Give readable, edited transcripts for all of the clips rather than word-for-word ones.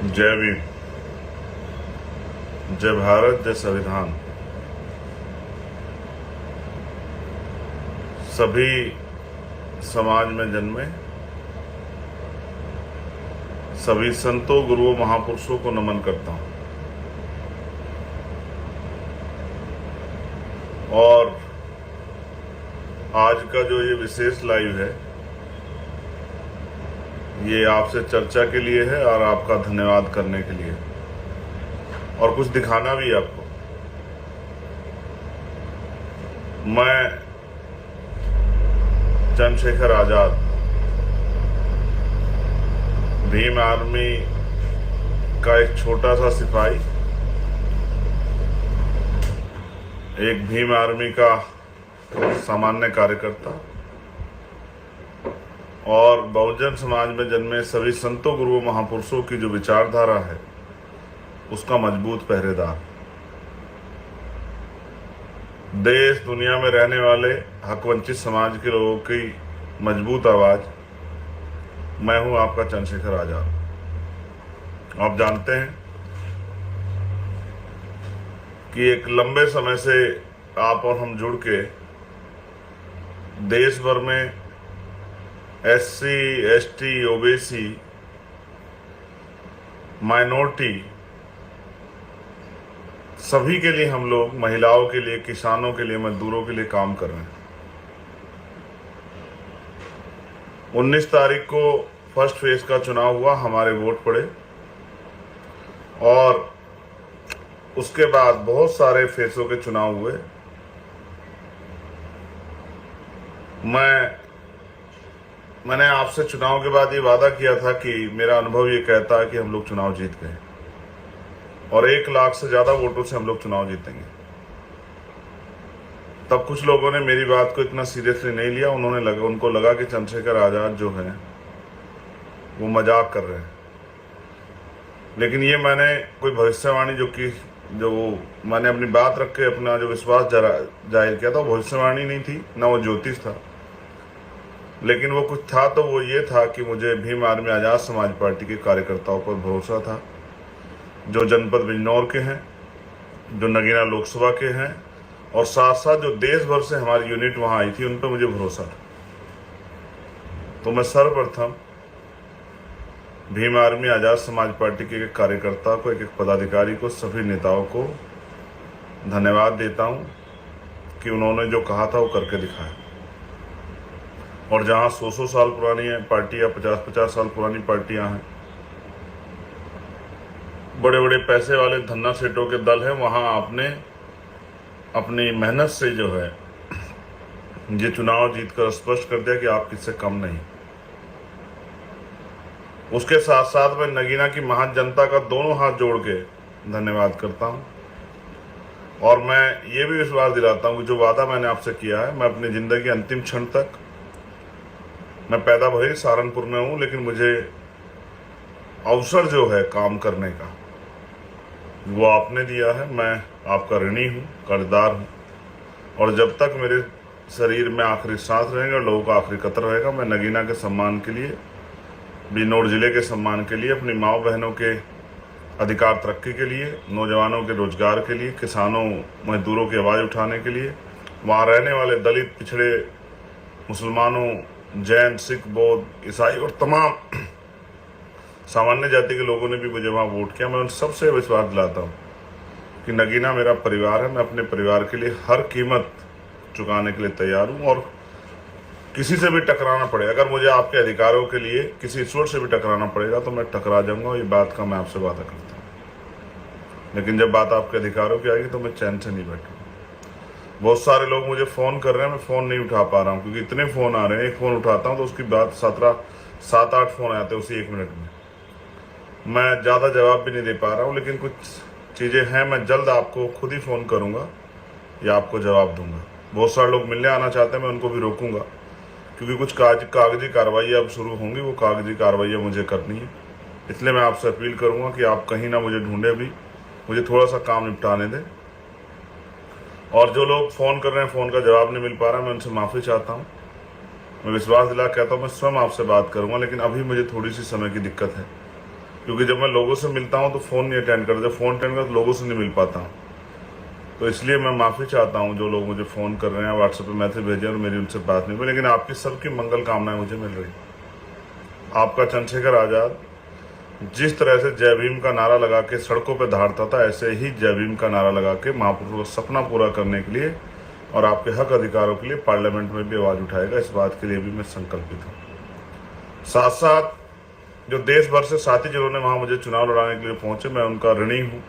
जय भीम, जय भारत, जय संविधान। सभी समाज में जन्मे सभी संतों, गुरुओं, महापुरुषों को नमन करता हूं। और आज का जो ये विशेष लाइव है, ये आपसे चर्चा के लिए है और आपका धन्यवाद करने के लिए, और कुछ दिखाना भी आपको। मैं चंद्रशेखर आजाद, भीम आर्मी का एक छोटा सा सिपाही, एक भीम आर्मी का सामान्य कार्यकर्ता और बहुजन समाज में जन्मे सभी संतों, गुरुओं, महापुरुषों की जो विचारधारा है उसका मजबूत पहरेदार। देश दुनिया में रहने वाले हकवंचित समाज के लोगों की मजबूत आवाज। मैं हूं आपका चंद्रशेखर आजाद। आप जानते हैं कि एक लंबे समय से आप और हम जुड़ के देश भर में SC, ST, ओबीसी, माइनॉरिटी सभी के लिए हम लोग, महिलाओं के लिए, किसानों के लिए, मजदूरों के लिए काम कर रहे हैं। 19 तारीख को फर्स्ट फेज का चुनाव हुआ, हमारे वोट पड़े और उसके बाद बहुत सारे फेसों के चुनाव हुए। मैंने आपसे चुनाव के बाद ये वादा किया था कि मेरा अनुभव ये कहता है कि हम लोग चुनाव जीत गए और 1 लाख से ज्यादा वोटों से हम लोग चुनाव जीतेंगे। तब कुछ लोगों ने मेरी बात को इतना सीरियसली नहीं लिया। उनको लगा कि चंद्रशेखर आजाद जो है वो मजाक कर रहे हैं। लेकिन ये मैंने कोई भविष्यवाणी जो मैंने अपनी बात रख के अपना जो विश्वास जाहिर किया था, वो भविष्यवाणी नहीं थी, ना वो ज्योतिष था, लेकिन वो कुछ था। तो वो ये था कि मुझे भीम आर्मी आजाद समाज पार्टी के कार्यकर्ताओं पर भरोसा था, जो जनपद बिजनौर के हैं, जो नगीना लोकसभा के हैं, और साथ साथ जो देश भर से हमारी यूनिट वहां आई थी, उन पर मुझे भरोसा था। तो मैं सर्वप्रथम भीम आर्मी आजाद समाज पार्टी के एक कार्यकर्ता को, एक पदाधिकारी को, सभी नेताओं को धन्यवाद देता हूं कि उन्होंने जो कहा था वो करके दिखाया। और जहां 100 साल पुरानी पार्टियां, 50 साल पुरानी पार्टियां हैं, बड़े बड़े पैसे वाले धन्ना सेठों के दल हैं, वहां आपने अपनी मेहनत से जो है ये चुनाव जीतकर स्पष्ट कर दिया कि आप किससे कम नहीं। उसके साथ साथ मैं नगीना की महान जनता का दोनों हाथ जोड़ के धन्यवाद करता हूं। और मैं ये भी विश्वास दिलाता हूं कि जो वादा मैंने आपसे किया है, मैं अपनी जिंदगी अंतिम क्षण तक, मैं पैदा भले सहारनपुर में हूं, लेकिन मुझे अवसर जो है काम करने का वो आपने दिया है। मैं आपका ऋणी हूं, कर्जदार हूं, और जब तक मेरे शरीर में आखिरी सांस रहेगा, लोगों का आखिरी कतर रहेगा, मैं नगीना के सम्मान के लिए, बिजनौर जिले के सम्मान के लिए, अपनी माओ बहनों के अधिकार तरक्की के लिए, नौजवानों के रोजगार के लिए, किसानों, मजदूरों की आवाज़ उठाने के लिए, वहाँ रहने वाले दलित, पिछड़े, मुसलमानों, जैन, सिख, बौद्ध, ईसाई और तमाम सामान्य जाति के लोगों ने भी मुझे वहाँ वोट किया। मैं उन सबसे विश्वास दिलाता हूँ कि नगीना मेरा परिवार है। मैं अपने परिवार के लिए हर कीमत चुकाने के लिए तैयार हूँ, और किसी से भी टकराना पड़े, अगर मुझे आपके अधिकारों के लिए किसी ईश्वर से भी टकराना पड़ेगा तो मैं टकरा जाऊंगा। ये बात का मैं आपसे वादा करता हूँ। लेकिन जब बात आपके अधिकारों की आएगी तो मैं चैन से नहीं बैठूंगा। बहुत सारे लोग मुझे फ़ोन कर रहे हैं, मैं फ़ोन नहीं उठा पा रहा हूँ क्योंकि इतने फ़ोन आ रहे हैं। एक फ़ोन उठाता हूँ तो उसकी बात 7-8 फ़ोन आते हैं उसी 1 मिनट में। मैं ज़्यादा जवाब भी नहीं दे पा रहा हूँ, लेकिन कुछ चीज़ें हैं, मैं जल्द आपको खुद ही फ़ोन करूँगा या आपको जवाब दूंगा। बहुत सारे लोग मिलने आना चाहते हैं, मैं उनको भी रोकूंगा क्योंकि कुछ कागजी कार्रवाई अब शुरू होंगी, वो कागजी कार्रवाइयाँ मुझे करनी है। इसलिए मैं आपसे अपील करूंगा कि आप कहीं ना मुझे ढूंढे, भी मुझे थोड़ा सा काम निपटाने दें। और जो लोग फ़ोन कर रहे हैं, फ़ोन का जवाब नहीं मिल पा रहा, मैं उनसे माफ़ी चाहता हूँ। मैं विश्वास दिला कहता हूँ मैं स्वयं आपसे बात करूँगा, लेकिन अभी मुझे थोड़ी सी समय की दिक्कत है। क्योंकि जब मैं लोगों से मिलता हूँ तो फ़ोन नहीं अटेंड करता, जब फ़ोन अटेंड करता तो लोगों से नहीं मिल पाता हूँ। तो इसलिए मैं माफ़ी चाहता हूँ जो लोग मुझे फ़ोन कर रहे हैं, व्हाट्सएप पे मैसेज भेजे और मेरी उनसे बात नहीं हुई, लेकिन आपकी सबकी मंगल कामनाएं मुझे मिल रही। आपका चंद्रशेखर आज़ाद जिस तरह से जय भीम का नारा लगा के सड़कों पर दहाड़ता था, ऐसे ही जय भीम का नारा लगा के महापुरुषों का सपना पूरा करने के लिए और आपके हक अधिकारों के लिए पार्लियामेंट में भी आवाज़ उठाएगा। इस बात के लिए भी मैं संकल्पित हूँ। साथ साथ जो देश भर से साथी जिन्होंने वहाँ मुझे चुनाव लड़ाने के लिए पहुँचे, मैं उनका ऋणी हूँ।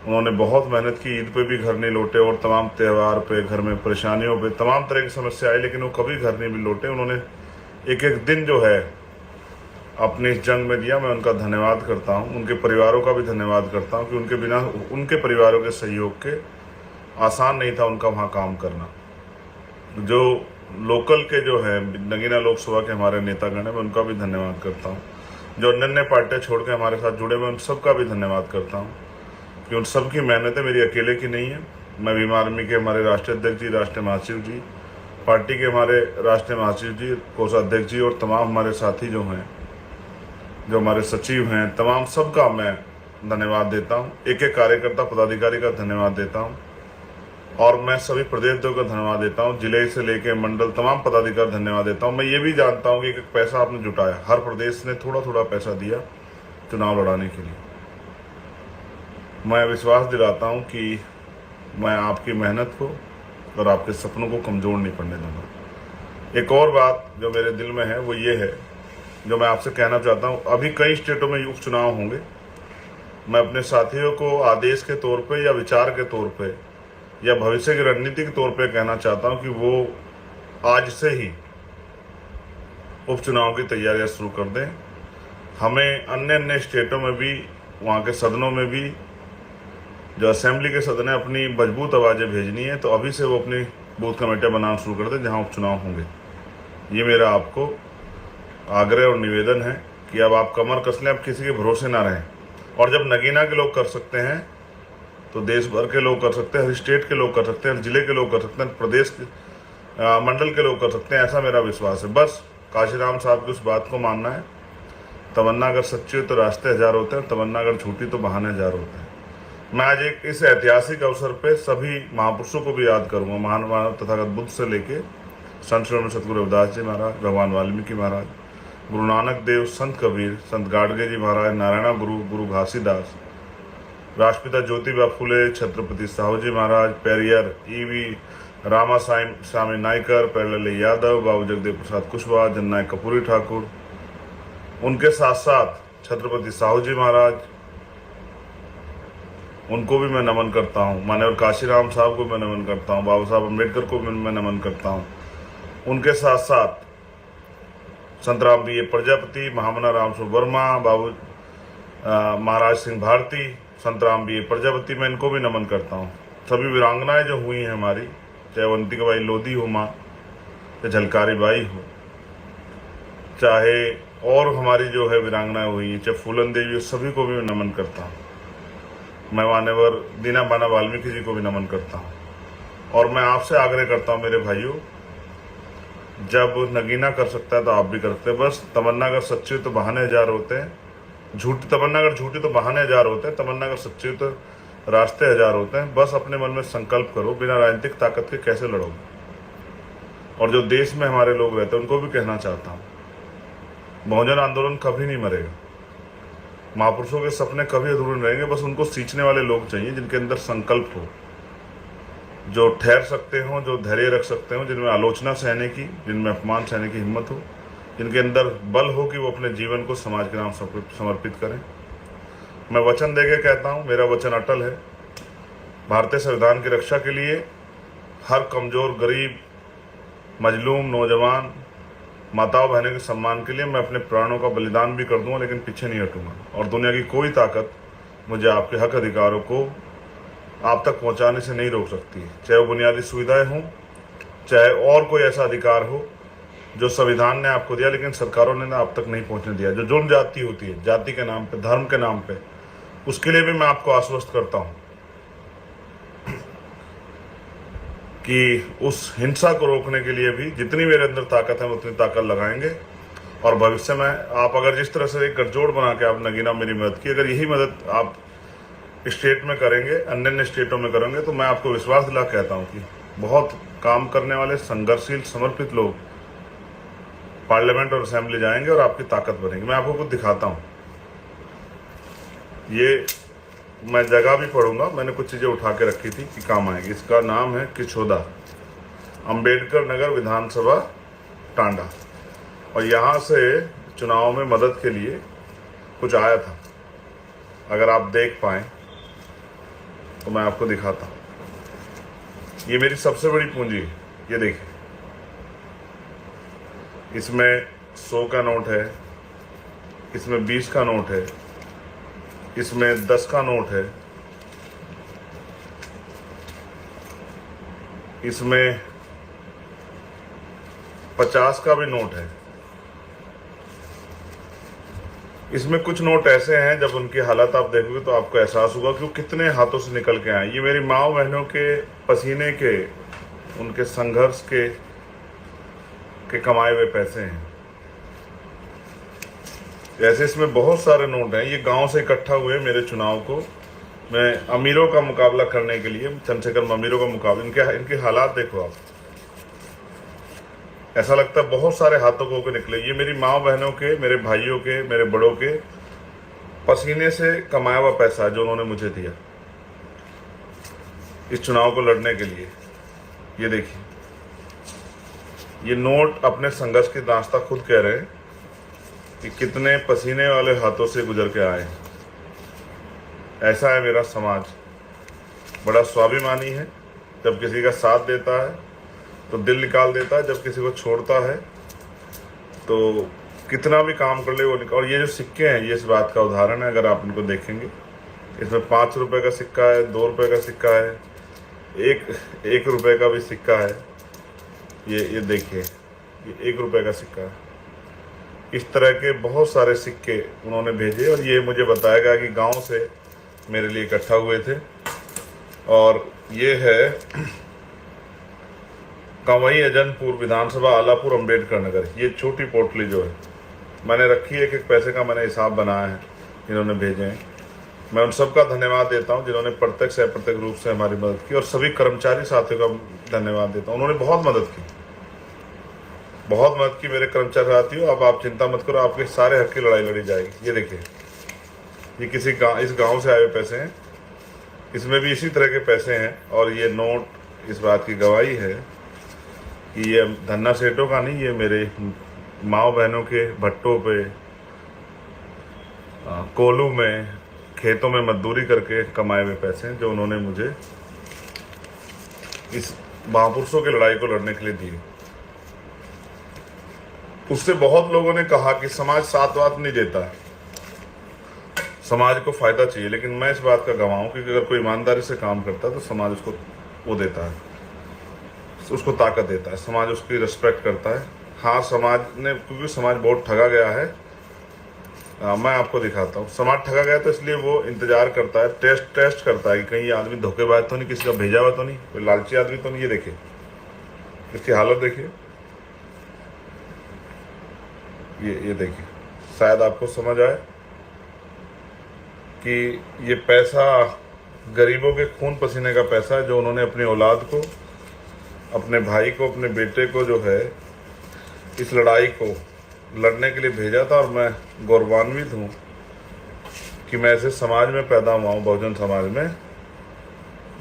उन्होंने बहुत मेहनत की, ईद पे भी घर नहीं लौटे और तमाम त्यौहार पे घर में परेशानियों पे तमाम तरह की समस्या आई, लेकिन वो कभी घर नहीं भी लौटे। उन्होंने एक एक दिन जो है अपनी इस जंग में दिया। मैं उनका धन्यवाद करता हूँ, उनके परिवारों का भी धन्यवाद करता हूँ कि उनके बिना उनके परिवारों के सहयोग के आसान नहीं था उनका वहाँ काम करना। जो लोकल के जो है नगीना लोकसभा के हमारे नेतागण हैं, मैं उनका भी धन्यवाद करता हूँ। जो अन्य पार्टियाँ छोड़ के हमारे साथ जुड़े, मैं उन सबका भी धन्यवाद करता हूँ कि उन सब की मेहनत है, मेरी अकेले की नहीं है। मैं भीम आर्मी के हमारे राष्ट्रीय अध्यक्ष जी, राष्ट्रीय महासचिव जी, पार्टी के हमारे राष्ट्रीय महासचिव जी, कोषाध्यक्ष जी और तमाम हमारे साथी जो हैं, जो हमारे सचिव हैं, तमाम सबका मैं धन्यवाद देता हूँ। एक एक कार्यकर्ता पदाधिकारी का धन्यवाद देता हूँ और मैं सभी प्रदेश का धन्यवाद देता हूँ, जिले से लेकर मंडल तमाम पदाधिकारी धन्यवाद देता हूँ। मैं ये भी जानता हूँ कि एक पैसा आपने जुटाया, हर प्रदेश ने थोड़ा थोड़ा पैसा दिया चुनाव लड़ाने के लिए। मैं विश्वास दिलाता हूँ कि मैं आपकी मेहनत को और आपके सपनों को कमज़ोर नहीं पड़ने दूंगा। एक और बात जो मेरे दिल में है वो ये है, जो मैं आपसे कहना चाहता हूँ। अभी कई स्टेटों में उपचुनाव होंगे। मैं अपने साथियों को आदेश के तौर पे या विचार के तौर पे या भविष्य की रणनीति के तौर पे कहना चाहता हूँ कि वो आज से ही उपचुनाव की तैयारियां शुरू कर दें। हमें अन्य अन्य स्टेटों में भी, वहाँ के सदनों में भी, जो असेंबली के सदन है, अपनी मजबूत आवाज़ें भेजनी है। तो अभी से वो अपनी बूथ कमेटियाँ बनाना शुरू कर दें जहाँ उपचुनाव होंगे। ये मेरा आपको आग्रह और निवेदन है कि अब आप कमर कस लें, अब किसी के भरोसे ना रहें। और जब नगीना के लोग कर सकते हैं तो देश भर के लोग कर सकते हैं, हर स्टेट के लोग कर सकते हैं, हर जिले के लोग कर सकते हैं, प्रदेश के मंडल के लोग कर सकते हैं। ऐसा मेरा विश्वास है। बस काशीराम साहब की उस बात को मानना है, तमन्ना अगर सच्ची हो तो रास्ते हजार होते हैं, तमन्ना अगर झूठी तो बहाने हजार होते हैं। मैं आज एक इस ऐतिहासिक अवसर पे सभी महापुरुषों को भी याद करूँगा, महान मानव तथागत बुद्ध से लेके संत श्री सतगुरु रविदास जी महाराज, भगवान वाल्मीकि महाराज, गुरु नानक देव, संत कबीर, संत गाडगे जी महाराज, नारायणा गुरु, गुरु घासीदास, राष्ट्रपिता ज्योतिबा फुले, छत्रपति साहू जी महाराज, पेरियर ईवी रामा स्वामी नायकर, पेरलल्ली यादव, बाबू जगदेव प्रसाद कुशवाहा, जननायक कपूरी ठाकुर, उनके साथ साथ छत्रपति साहू जी महाराज, उनको भी मैं नमन करता हूँ। माननीय काशीराम साहब को मैं नमन करता हूँ, बाबा साहब अम्बेडकर को मैं नमन करता हूँ। उनके साथ साथ संत राम बी प्रजापति, महामना राम वर्मा, बाबू महाराज सिंह भारती, संत राम बी प्रजापति, मैं इनको भी नमन करता हूँ। सभी वीरांगनाएं जो हुई हैं हमारी, चाहे अवंतिका बाई लोधी हो माँ, चाहे झलकारी बाई हो, चाहे और हमारी जो है वीरांगनाएं हुई, चाहे फूलन देवी, सभी को भी मैं नमन करता हूँ। मैं मान्यवर दीना बाना वाल्मीकि जी को भी नमन करता हूँ। और मैं आपसे आग्रह करता हूँ मेरे भाइयों, जब नगीना कर सकता है तो आप भी कर सकते हैं। बस तमन्ना अगर सच्ची हो तो बहाने हजार होते हैं, झूठी तमन्ना अगर झूठी तो बहाने हजार होते हैं, तमन्ना अगर सच्ची हो तो रास्ते हजार होते हैं। बस अपने मन में संकल्प करो, बिना राजनीतिक ताकत के कैसे लड़ोगे। और जो देश में हमारे लोग रहते हैं उनको भी कहना चाहता हूँ, बहुजन आंदोलन कभी नहीं मरेगा, महापुरुषों के सपने कभी अधूरे रहेंगे। बस उनको सींचने वाले लोग चाहिए जिनके अंदर संकल्प हो, जो ठहर सकते हो, जो धैर्य रख सकते हो, जिनमें आलोचना सहने की, जिनमें अपमान सहने की हिम्मत हो, जिनके अंदर बल हो कि वो अपने जीवन को समाज के नाम समर्पित करें। मैं वचन देके कहता हूँ, मेरा वचन अटल है। भारतीय संविधान की रक्षा के लिए हर कमज़ोर, गरीब, मजलूम, नौजवान, माताओं बहनों के सम्मान के लिए मैं अपने प्राणों का बलिदान भी कर दूंगा, लेकिन पीछे नहीं हटूंगा। और दुनिया की कोई ताकत मुझे आपके हक अधिकारों को आप तक पहुंचाने से नहीं रोक सकती है, चाहे वो बुनियादी सुविधाएं हों, चाहे और कोई ऐसा अधिकार हो जो संविधान ने आपको दिया लेकिन सरकारों ने आप तक नहीं पहुंचने दिया। जो जुर्म जाति होती है, जाति के नाम पे, धर्म के नाम पे, उसके लिए भी मैं आपको आश्वस्त करता हूं कि उस हिंसा को रोकने के लिए भी जितनी मेरे अंदर ताकत है उतनी ताकत लगाएंगे। और भविष्य में आप अगर जिस तरह से एक गठजोड़ बना के आप नगीना मेरी मदद की, अगर यही मदद आप स्टेट में करेंगे, अन्य अन्य स्टेटों में करेंगे, तो मैं आपको विश्वास दिला कहता हूँ कि बहुत काम करने वाले संघर्षशील समर्पित लोग पार्लियामेंट और असेंबली जाएंगे और आपकी ताकत बनेगी। मैं आपको कुछ दिखाता हूँ। ये मैं जगह भी पढ़ूंगा, मैंने कुछ चीज़ें उठा के रखी थी कि काम आएगी। इसका नाम है किछोदा, अंबेडकर नगर विधानसभा, टांडा। और यहाँ से चुनाव में मदद के लिए कुछ आया था। अगर आप देख पाएँ तो मैं आपको दिखाता हूँ। ये मेरी सबसे बड़ी पूंजी है। ये देखिए, इसमें 100 का नोट है, इसमें 20 का नोट है, इसमें 10 का नोट है, इसमें 50 का भी नोट है। इसमें कुछ नोट ऐसे हैं, जब उनकी हालत आप देखोगे तो आपको एहसास होगा कि वो कितने हाथों से निकल के आए। ये मेरी माँ बहनों के पसीने के, उनके संघर्ष के कमाए हुए पैसे हैं। ऐसे इसमें बहुत सारे नोट हैं। ये गांव से इकट्ठा हुए मेरे चुनाव को मैं अमीरों का मुकाबला करने के लिए, चंद्रशेखर अमीरों का मुकाबला, इनके हालात देखो आप। ऐसा लगता है बहुत सारे हाथों को होकर निकले। ये मेरी माँ बहनों के, मेरे भाइयों के, मेरे बड़ों के पसीने से कमाया हुआ पैसा है जो उन्होंने मुझे दिया इस चुनाव को लड़ने के लिए। ये देखिए, ये नोट अपने संघर्ष की दास्तां खुद कह रहे हैं कि कितने पसीने वाले हाथों से गुजर के आए। ऐसा है मेरा समाज, बड़ा स्वाभिमानी है। जब किसी का साथ देता है तो दिल निकाल देता है, जब किसी को छोड़ता है तो कितना भी काम कर ले वो निकाल। और ये जो सिक्के हैं, ये इस बात का उदाहरण है। अगर आप इनको देखेंगे, इसमें 5 रुपए का सिक्का है, 2 रुपए का सिक्का है, एक रुपए का भी सिक्का है। ये देखिए, ये 1 रुपए का सिक्का है। इस तरह के बहुत सारे सिक्के उन्होंने भेजे और ये मुझे बताया गया कि गांव से मेरे लिए इकट्ठा हुए थे। और ये है कंवई अजनपुर विधानसभा, आलापुर, अंबेडकर नगर। ये छोटी पोटली जो है मैंने रखी है, एक पैसे का मैंने हिसाब बनाया है, इन्होंने भेजे हैं। मैं उन सबका धन्यवाद देता हूं जिन्होंने प्रत्यक्ष या अप्रत्यक्ष रूप से हमारी मदद की, और सभी कर्मचारी साथियों का धन्यवाद देता हूं। उन्होंने बहुत मदद की, बहुत मदद की मेरे कर्मचारी साथियों। अब आप चिंता मत करो, आपके सारे हक की लड़ाई लड़ी जाएगी। ये देखिए, ये इस गाँव से आए हुए पैसे हैं, इसमें भी इसी तरह के पैसे हैं। और ये नोट इस बात की गवाही है कि ये धन्ना सेठों का नहीं, ये मेरे माँ बहनों के भट्टों पे, कोलू में, खेतों में मजदूरी करके कमाए हुए पैसे हैं जो उन्होंने मुझे इस महापुरुषों की लड़ाई को लड़ने के लिए दिए। उससे बहुत लोगों ने कहा कि समाज साथ वात नहीं देता है, समाज को फायदा चाहिए। लेकिन मैं इस बात का गवाह हूं कि अगर कोई ईमानदारी से काम करता है तो समाज उसको वो देता है, उसको ताकत देता है, समाज उसकी रिस्पेक्ट करता है। हाँ, समाज ने, क्योंकि समाज बहुत ठगा गया है। मैं आपको दिखाता हूँ। समाज ठगा गया तो इसलिए वो इंतजार करता है, टेस्ट करता है कि कहीं ये आदमी धोखेबाज तो नहीं, किसी का भेजा हुआ तो नहीं, कोई लालची आदमी तो नहीं। ये देखिए, इसकी हालत देखिए, ये देखिए। शायद आपको समझ आए कि ये पैसा गरीबों के खून पसीने का पैसा है जो उन्होंने अपनी औलाद को, अपने भाई को, अपने बेटे को जो है इस लड़ाई को लड़ने के लिए भेजा था। और मैं गौरवान्वित हूँ कि मैं ऐसे समाज में पैदा हुआ हूँ, बहुजन समाज में,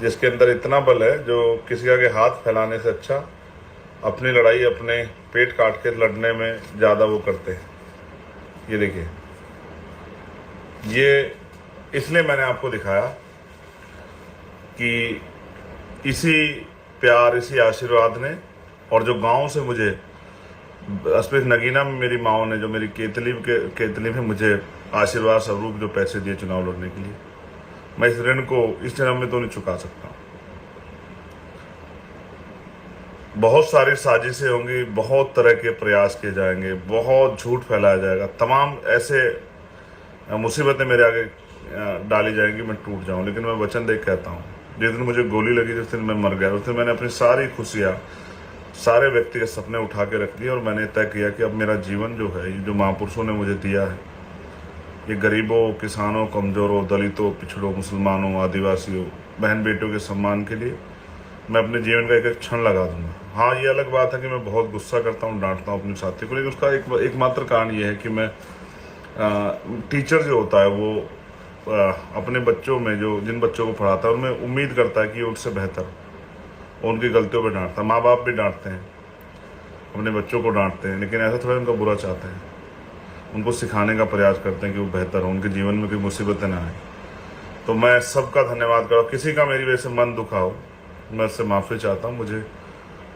जिसके अंदर इतना बल है जो किसी आगे हाथ फैलाने से अच्छा अपनी लड़ाई अपने पेट काट के लड़ने में ज़्यादा वो करते हैं। ये देखिए, ये इसलिए मैंने आपको दिखाया कि इसी प्यार, इसी आशीर्वाद ने, और जो गांव से मुझे स्पेशल नगीना में मेरी माओ ने, जो मेरी केतली में मुझे आशीर्वाद स्वरूप जो पैसे दिए चुनाव लड़ने के लिए, मैं इस ऋण को इस जन्म में तो नहीं चुका सकता। बहुत सारी साजिशें होंगी, बहुत तरह के प्रयास किए जाएंगे, बहुत झूठ फैलाया जाएगा, तमाम ऐसे मुसीबतें मेरे आगे डाली जाएंगी, मैं टूट जाऊं। लेकिन मैं वचन दे कहता हूं, जिस दिन मुझे गोली लगी, जिस दिन मैं मर गया, उस दिन मैंने अपनी सारी खुशियाँ, सारे व्यक्तिगत सपने उठा के रख दिए और मैंने तय किया कि अब मेरा जीवन जो है, ये जो महापुरुषों ने मुझे दिया है, ये गरीबों, किसानों, कमज़ोरों, दलितों, पिछड़ों, मुसलमानों, आदिवासियों, बहन बेटियों के सम्मान के लिए मैं अपने जीवन का एक एक क्षण लगा दूंगा। हाँ, ये अलग बात है कि मैं बहुत गुस्सा करता हूँ, डांटता हूँ अपने साथी को, लेकिन उसका एकमात्र कारण ये है कि मैं टीचर जो होता है वो अपने बच्चों में जो जिन बच्चों को पढ़ाता है उनमें उम्मीद करता है कि उनसे बेहतर, उनकी गलतियों पर डांटता है। माँ बाप भी डांटते हैं, अपने बच्चों को डांटते हैं, लेकिन ऐसा थोड़ा उनका बुरा चाहते हैं, उनको सिखाने का प्रयास करते हैं कि वो बेहतर हो, उनके जीवन में कोई मुसीबतें ना आए। तो मैं सबका धन्यवाद करूँ। किसी का मेरी वजह से मन दुखा हो, मैं उससे माफ़ी चाहता हूँ, मुझे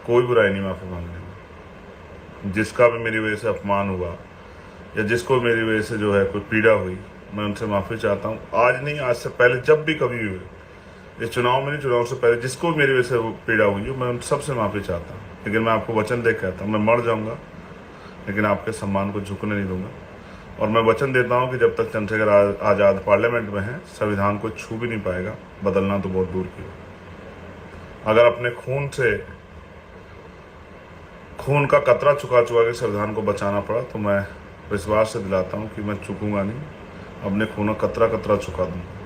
कोई बुराई नहीं माफ़ी मांगने में। जिसका भी मेरी वजह से अपमान हुआ या जिसको मेरी वजह से जो है कोई पीड़ा हुई, मैं उनसे माफ़ी चाहता हूँ। आज नहीं, आज से पहले जब भी कभी हुए, इस चुनाव में नहीं, चुनाव से पहले जिसको मेरी वजह से वो पीड़ा हुई हो, मैं उन सबसे माफ़ी चाहता हूँ। लेकिन मैं आपको वचन दे कहता हूँ, मैं मर जाऊँगा लेकिन आपके सम्मान को झुकने नहीं दूंगा। और मैं वचन देता हूं कि जब तक चंद्रशेखर आज़ाद पार्लियामेंट में है, संविधान को छू भी नहीं पाएगा, बदलना तो बहुत दूर की हो। अगर अपने खून का कतरा चुका के संविधान को बचाना पड़ा, तो मैं विश्वास से दिलाता हूं कि मैं चुकूंगा नहीं, अपने खून का कतरा चुका दूंगा।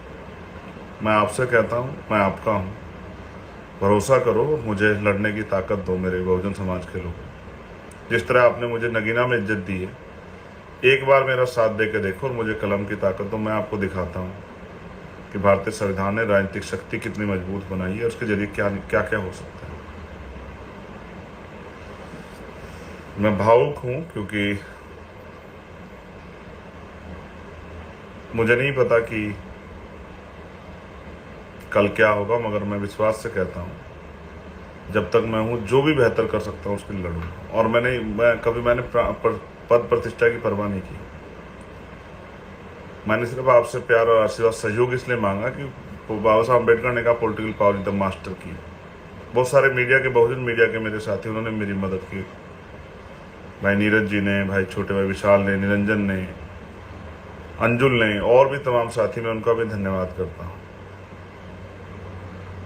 मैं आपसे कहता हूं, मैं आपका हूं, भरोसा करो, मुझे लड़ने की ताकत दो मेरे बहुजन समाज के लोग। जिस तरह आपने मुझे नगीना में इज्जत दी है, एक बार मेरा साथ दे के देखो और मुझे कलम की ताकत दो। मैं आपको दिखाता हूँ कि भारतीय संविधान ने राजनीतिक शक्ति कितनी मजबूत बनाई है, उसके जरिए क्या क्या क्या हो सकता है। मैं भावुक हूँ क्योंकि मुझे नहीं पता कि कल क्या होगा, मगर मैं विश्वास से कहता हूँ, जब तक मैं हूँ जो भी बेहतर कर सकता हूँ उसके लिए लड़ूंगा। और मैंने पद प्रतिष्ठा की परवाह नहीं की। मैंने सिर्फ आपसे प्यार और आशीर्वाद, सहयोग इसलिए मांगा कि बाबा साहब अम्बेडकर ने कहा political power is the master की। बहुत सारे मीडिया के, बहुजन मीडिया के मेरे साथी, उन्होंने मेरी मदद की। भाई नीरज जी ने, भाई छोटे भाई विशाल ने, निरंजन ने, अंजुल ने, और भी तमाम साथी, मैं उनका भी धन्यवाद करता हूँ।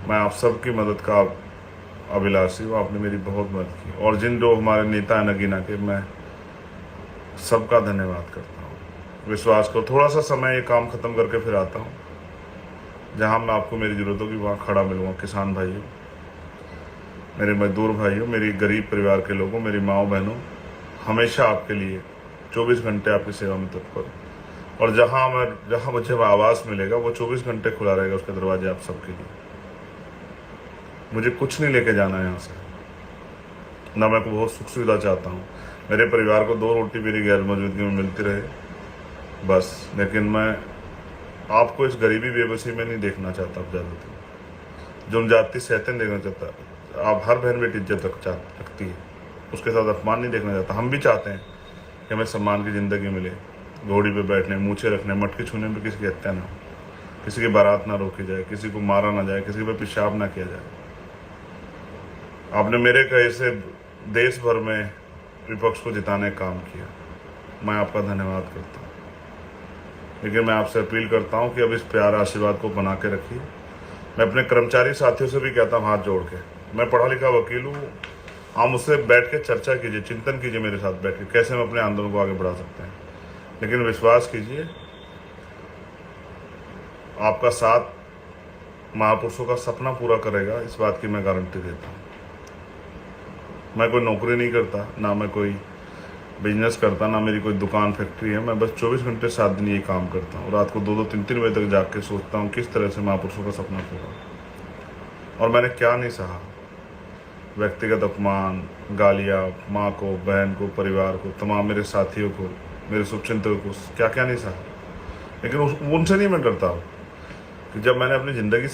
मैं आप सबकी मदद का अभिलाषी हूँ, आपने मेरी बहुत मदद की। और जिन जो हमारे नेता हैं नगीना के, मैं सबका धन्यवाद करता हूँ। विश्वास करो, थोड़ा सा समय ये काम ख़त्म करके फिर आता हूँ, जहाँ मैं आपको मेरी ज़रूरत होगी वहाँ खड़ा मिलूँगा। किसान भाइयों, मेरे मजदूर भाइयों, मेरी गरीब परिवार के लोगों, मेरी माँओं बहनों, हमेशा आपके लिए 24 घंटे आपकी सेवा में तत्पर। और जहाँ मुझे आवास मिलेगा वो 24 घंटे खुला रहेगा, उसके दरवाजे आप सबके लिए। मुझे कुछ नहीं लेके जाना है यहाँ से, ना मैं को बहुत सुख सुविधा चाहता हूँ। मेरे परिवार को 2 रोटी मेरी गैर मौजूदगी में मिलती रहे बस। लेकिन मैं आपको इस गरीबी बेबसी में नहीं देखना चाहता। अब ज़्यादातर जो जाति सहते देखना चाहता। आप हर बहन बेटी इज्जत रखती है, उसके साथ अपमान नहीं देखना चाहता। हम भी चाहते हैं कि हमें सम्मान की ज़िंदगी मिले, घोड़ी पे बैठने, मूछे रखने, मटकी छूने में किसी की हत्या ना हो, किसी की बारात ना रोकी जाए, किसी को मारा ना जाए, किसी पर पेशाब ना किया जाए। आपने मेरे कहे से देश भर में विपक्ष को जिताने का काम किया, मैं आपका धन्यवाद करता हूँ। लेकिन मैं आपसे अपील करता हूँ कि अब इस प्यार आशीर्वाद को बना के रखिए। मैं अपने कर्मचारी साथियों से भी कहता हूँ हाथ जोड़ के, मैं पढ़ा लिखा वकील हूँ, आप मुझसे बैठ के चर्चा कीजिए, चिंतन कीजिए मेरे साथ बैठ के, कैसे हम अपने आंदोलन को आगे बढ़ा सकते हैं। लेकिन विश्वास कीजिए, आपका साथ महापुरुषों का सपना पूरा करेगा, इस बात की मैं गारंटी देता हूँ। मैं कोई नौकरी नहीं करता, ना मैं कोई बिजनेस करता, ना मेरी कोई दुकान फैक्ट्री है। मैं बस 24 घंटे 7 दिन ये काम करता हूँ। रात को 2-2, 3-3 बजे तक जाग के सोचता हूँ किस तरह से महापुरुषों का सपना पूरा। और मैंने क्या नहीं सहा, व्यक्तिगत अपमान, गालियाँ, माँ को, बहन को, परिवार को, तमाम मेरे साथियों को, मेरे शुभचिंतकों को, क्या क्या नहीं सहा। लेकिन उनसे नहीं मैं डरता हूँ कि जब मैंने अपनी ज़िंदगी